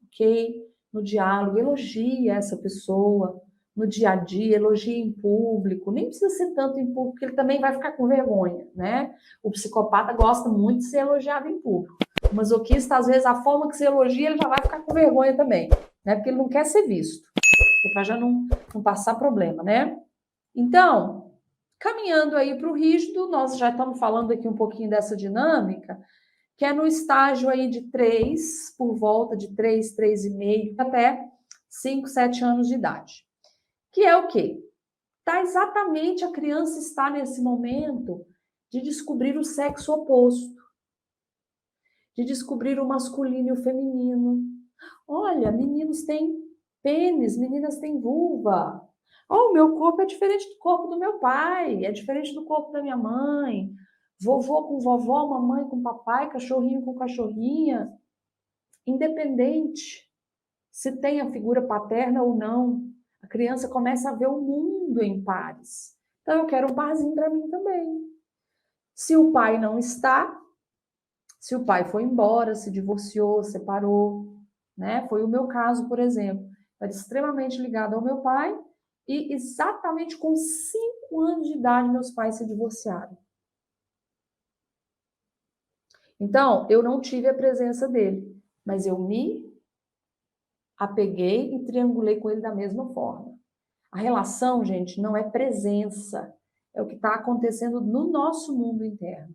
ok? No diálogo, elogie essa pessoa no dia a dia, elogie em público, nem precisa ser tanto em público, porque ele também vai ficar com vergonha, né? O psicopata gosta muito de ser elogiado em público. O masoquista, às vezes, a forma que se elogia, ele já vai ficar com vergonha também, né? Porque ele não quer ser visto, para já não passar problema, né? Então, caminhando aí para o rígido, nós já estamos falando aqui um pouquinho dessa dinâmica, que é no estágio aí de 3, por volta de 3, 3,5, até 5, 7 anos de idade. Que é o quê? A criança está nesse momento de descobrir o sexo oposto, de descobrir o masculino e o feminino. Olha, meninos têm pênis, meninas têm vulva. Oh, o meu corpo é diferente do corpo do meu pai, é diferente do corpo da minha mãe. Vovô com vovó, mamãe com papai, cachorrinho com cachorrinha. Independente se tem a figura paterna ou não, a criança começa a ver o mundo em pares. Então, eu quero um parzinho para mim também. Se o pai não está, se o pai foi embora, se divorciou, separou, né? Foi o meu caso, por exemplo. Era extremamente ligado ao meu pai e exatamente com 5 anos de idade meus pais se divorciaram. Então, eu não tive a presença dele, mas eu me apeguei e triangulei com ele da mesma forma. A relação, gente, não é presença, é o que está acontecendo no nosso mundo interno,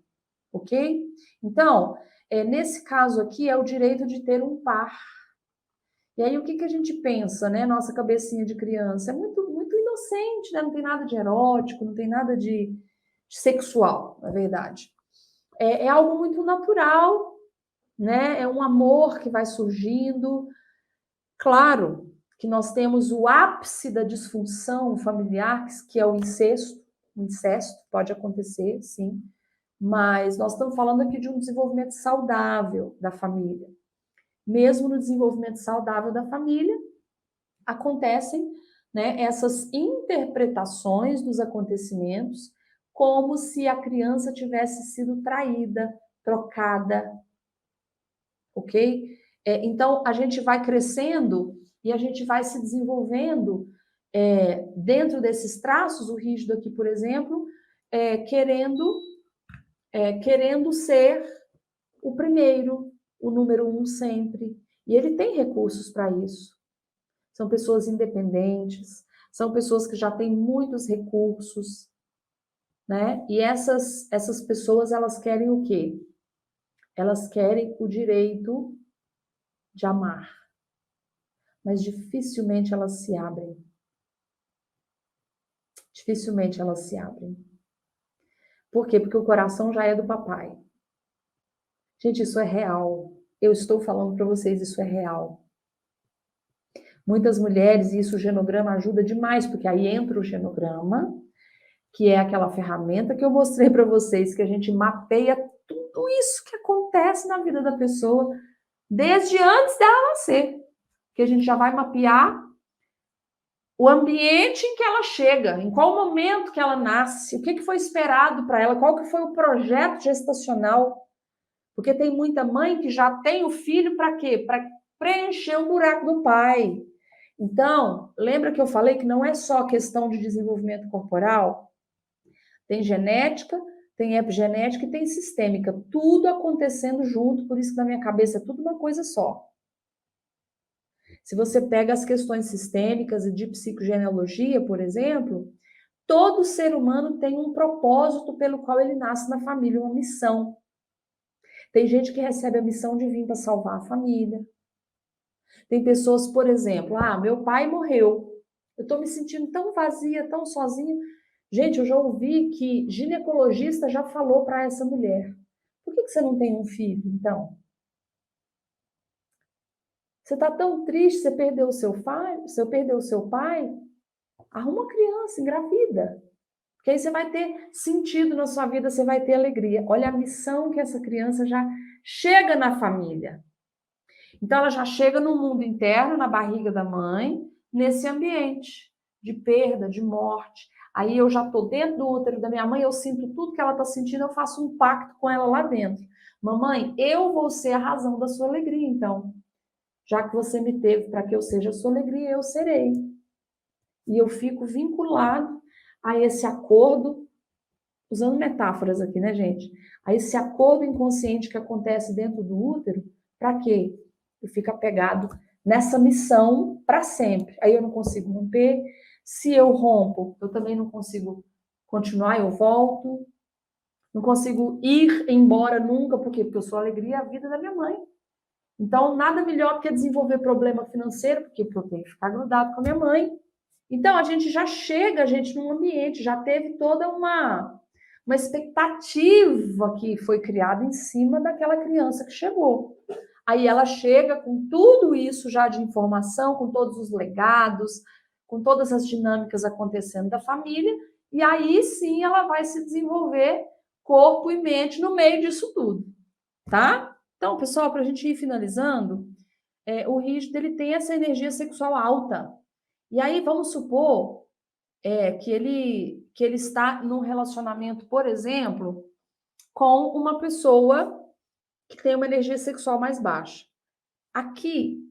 ok? Então, nesse caso aqui, é o direito de ter um par. E aí, o que a gente pensa, né? Nossa cabecinha de criança é muito, muito inocente, né? Não tem nada de erótico, não tem nada de sexual, na verdade. É algo muito natural, né? É um amor que vai surgindo. Claro que nós temos o ápice da disfunção familiar, que é o incesto. O incesto pode acontecer, sim, mas nós estamos falando aqui de um desenvolvimento saudável da família. Mesmo no desenvolvimento saudável da família, acontecem né, essas interpretações dos acontecimentos como se a criança tivesse sido traída, trocada, ok? Então, a gente vai crescendo e a gente vai se desenvolvendo dentro desses traços, o rígido aqui, por exemplo, querendo ser o primeiro, o número um sempre. E ele tem recursos para isso. São pessoas independentes, são pessoas que já têm muitos recursos, né? E essas pessoas, elas querem o quê? Elas querem o direito de amar, mas dificilmente elas se abrem. Dificilmente elas se abrem. Por quê? Porque o coração já é do papai. Gente, isso é real. Eu estou falando para vocês, isso é real. Muitas mulheres, e isso o genograma ajuda demais, porque aí entra o genograma, que é aquela ferramenta que eu mostrei para vocês, que a gente mapeia tudo isso que acontece na vida da pessoa, desde antes dela nascer. Que a gente já vai mapear o ambiente em que ela chega, em qual momento que ela nasce, o que foi esperado para ela, qual que foi o projeto gestacional. Porque tem muita mãe que já tem o filho para quê? Para preencher o buraco do pai. Então, lembra que eu falei que não é só questão de desenvolvimento corporal? Tem genética, tem epigenética e tem sistêmica. Tudo acontecendo junto, por isso que na minha cabeça é tudo uma coisa só. Se você pega as questões sistêmicas e de psicogenealogia, por exemplo, todo ser humano tem um propósito pelo qual ele nasce na família, uma missão. Tem gente que recebe a missão de vir para salvar a família. Tem pessoas, por exemplo, meu pai morreu. Eu estou me sentindo tão vazia, tão sozinha. Gente, eu já ouvi que ginecologista já falou para essa mulher: por que você não tem um filho, então? Você está tão triste, você perdeu o seu pai, arruma uma criança, engravida. Porque aí você vai ter sentido na sua vida, você vai ter alegria. Olha a missão que essa criança já chega na família. Então, ela já chega no mundo interno, na barriga da mãe, nesse ambiente de perda, de morte. Aí eu já estou dentro do útero da minha mãe, eu sinto tudo que ela está sentindo, eu faço um pacto com ela lá dentro. Mamãe, eu vou ser a razão da sua alegria, então. Já que você me teve para que eu seja a sua alegria, eu serei. E eu fico vinculado a esse acordo, usando metáforas aqui, né, gente? A esse acordo inconsciente que acontece dentro do útero, para quê? Eu fico apegado nessa missão para sempre. Aí eu não consigo romper. Se eu rompo, eu também não consigo continuar, eu volto. Não consigo ir embora nunca. Por quê? Porque eu sou a alegria e a vida da minha mãe. Então, nada melhor do que desenvolver problema financeiro, porque eu tenho que ficar grudado com a minha mãe. Então, a gente já chega, num ambiente, já teve toda uma expectativa que foi criada em cima daquela criança que chegou. Aí ela chega com tudo isso já de informação, com todos os legados, com todas as dinâmicas acontecendo da família, e aí sim ela vai se desenvolver corpo e mente no meio disso tudo, tá? Então, pessoal, para a gente ir finalizando, o rígido ele tem essa energia sexual alta. E aí vamos supor que ele está num relacionamento, por exemplo, com uma pessoa que tem uma energia sexual mais baixa. Aqui,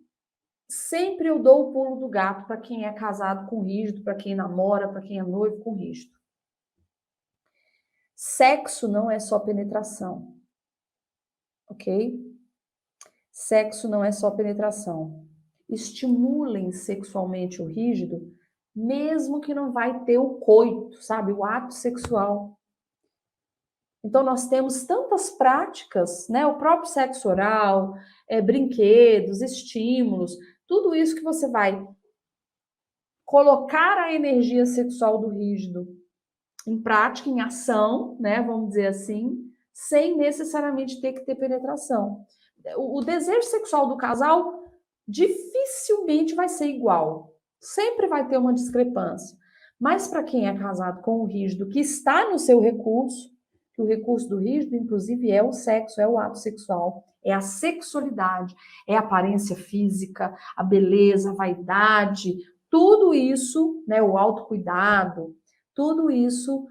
sempre eu dou o pulo do gato para quem é casado com rígido, para quem namora, para quem é noivo com rígido. Sexo não é só penetração, ok? Sexo não é só penetração. Estimulem sexualmente o rígido, mesmo que não vai ter o coito, sabe? O ato sexual. Então, nós temos tantas práticas, né? O próprio sexo oral, brinquedos, estímulos, tudo isso que você vai colocar a energia sexual do rígido em prática, em ação, né? Vamos dizer assim, sem necessariamente ter que ter penetração. O desejo sexual do casal dificilmente vai ser igual. Sempre vai ter uma discrepância. Mas para quem é casado com o rígido, que está no seu recurso, que o recurso do rígido, inclusive, é o sexo, é o ato sexual, é a sexualidade, é a aparência física, a beleza, a vaidade, tudo isso, né, o autocuidado, tudo isso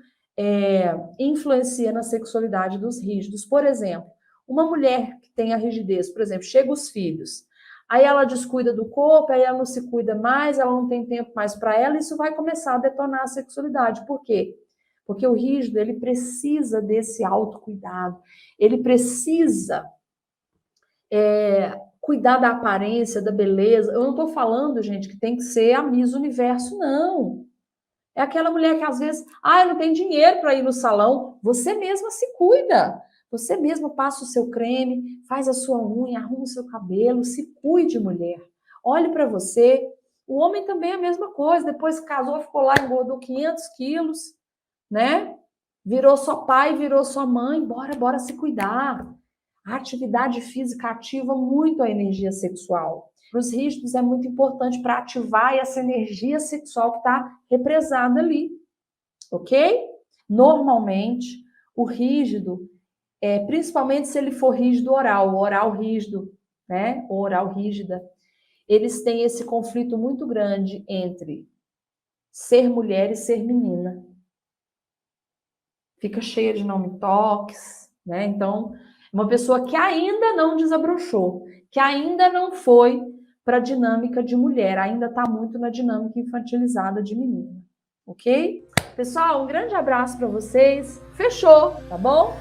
influencia na sexualidade dos rígidos. Por exemplo, uma mulher que tem a rigidez, por exemplo, chega os filhos, aí ela descuida do corpo, aí ela não se cuida mais, ela não tem tempo mais para ela, isso vai começar a detonar a sexualidade. Por quê? Porque o rígido, ele precisa desse autocuidado, ele precisa cuidar da aparência, da beleza. Eu não estou falando, gente, que tem que ser a Miss Universo, não. É aquela mulher que às vezes, eu não tenho dinheiro para ir no salão. Você mesma se cuida. Você mesma passa o seu creme, faz a sua unha, arruma o seu cabelo, se cuide, mulher. Olhe para você. O homem também é a mesma coisa. Depois que casou, ficou lá, engordou 500 quilos, né? Virou só pai, virou só mãe. Bora se cuidar. A atividade física ativa muito a energia sexual. Para os rígidos é muito importante para ativar essa energia sexual que está represada ali, ok? Normalmente, o rígido, principalmente se ele for rígido oral, o oral rígido, né? Ou oral rígida, eles têm esse conflito muito grande entre ser mulher e ser menina. Fica cheia de não me toques, né? Então, uma pessoa que ainda não desabrochou, que ainda não foi para a dinâmica de mulher, ainda está muito na dinâmica infantilizada de menina, ok? Pessoal, um grande abraço para vocês. Fechou, tá bom?